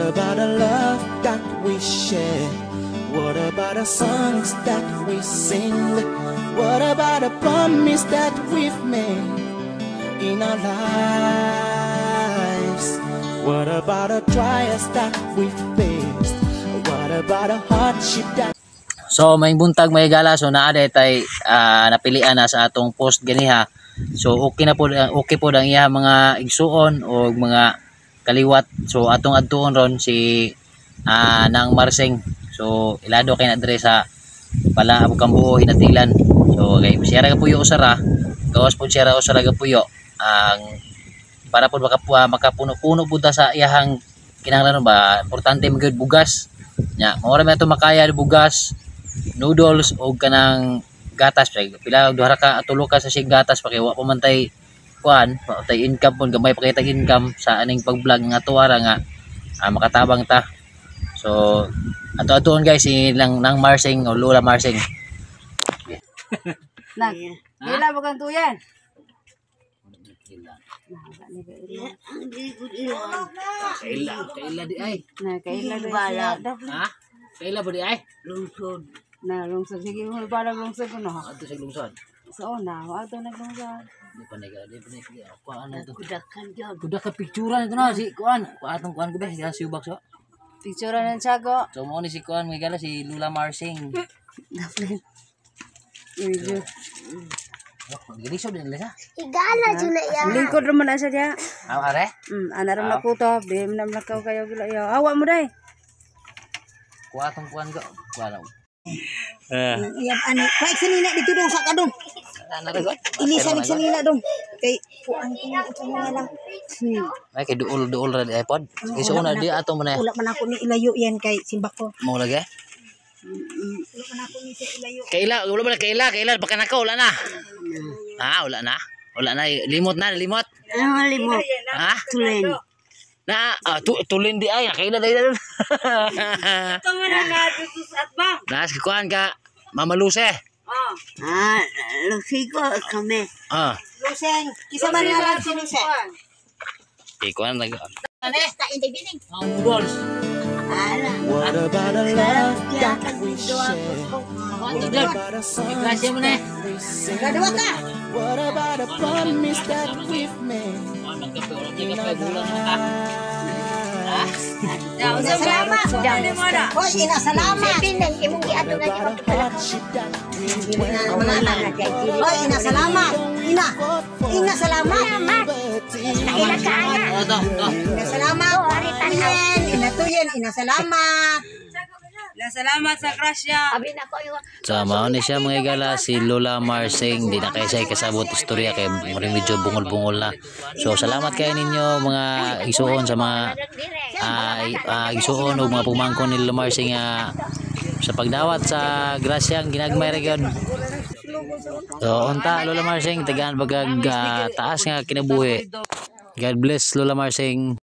about the love that we share? What about the songs that we sing? What about the promise that we've made in our lives? What about the trials that we've faced? What about the hardship that... So may buntag may gala, so naa tay napilian na sa atong post ganiha. So okay na po, okay po ang iya mga igsuon o mga kaliwat. So atong adtuon ron si Nang Marsing. So ilado kay na dire sa pala Kambuo Hinatilan. So kay siya ra puyo usara, gawas po siya ra usara puyo ang para po makapuno-puno pud sa iyahang kinahanglan ba. Importante magud bugas nya, mao ra man ato makaya bugas, noodles o kanang gatas pila duha ka tulo ka sa sig gatas pa kay wa pa man tay kuan, wa tay income pun gamay pa kay tag income sa aning pag-vlog nga tuwara nga makatabang ta. So ato-atoon guys si Nang Marsing o Lola Marsing. Nah, kailan mo kang tuyan? Kaila di ay. Nah, kailan bala. Ha? Kaila ba di ay? Lungsod. Nah, lungsod sige mo bala lungsod ko no. Adto sa lungsod. So na, wa to naglungsod. Di pa kuan to. Kudakan jud. Kuda ka picturean ito na si kuan. Atong kuan ko ba si Subak so. Picture ng Tiago. So mo ni si kuan may gala si Lola Marsing. Video. Gilisod din nila. Igala dyan na yan. Lingkod naman na siya diya. Are? Ana ram na kuto, bim nam nakaw kayo gila yo. Awa mo dai. Kuha atong kuan ko. Kuha lang. Iyab ani, paik sanina dito dong sa kadong. Ano ra ko? Ilisan sanina dong. Kay kuan ko na lang. Ay kay duol ra di iPod. Iso na di ato mo na. Wala man ako ni ilayo yan kay simba ko. Mo lagi. Wala man ako ni sa ilayo. Kaila, wala ba kaila baka nako wala na. Wala na. Wala na, limot na, limot. Ano limot? Ha? Tulen. Na, tulin di ay, nakaila dahil. Kamu na nga dito sa atbang. Nas kuan ka, Mama Luce. Lucy ko kami. Luseng, Kisa man nga lang si Lucy. Kuan nag. Nesta hindi bining. Noodles. What about the love that we share? What about the songs Ikrasya mo na. we sing? Kadua ka. What about the promise that we've made in our lives? Salamat. Hoy, ina salamat. Bining imong giadto What nga about the hardship that we've faced? Hoy, ina salamat. Ina salamat. Nakila ka ana. Ina salamat. Ina tuyen, ina salamat. Salamat sa grasya. Abi na ko yung So, mao ni siya mga igala si Lola Marsing, di na kay say kasabot istorya kay medyo bungol-bungol na. So salamat kay ninyo mga isuon sa mga isuon o mga pumangkon ni Lola Marsing sa pagdawat sa grasyang ginagmay ra gyud. So unta Lola Marsing tagaan bagag taas nga kinabuhi. God bless Lola Marsing.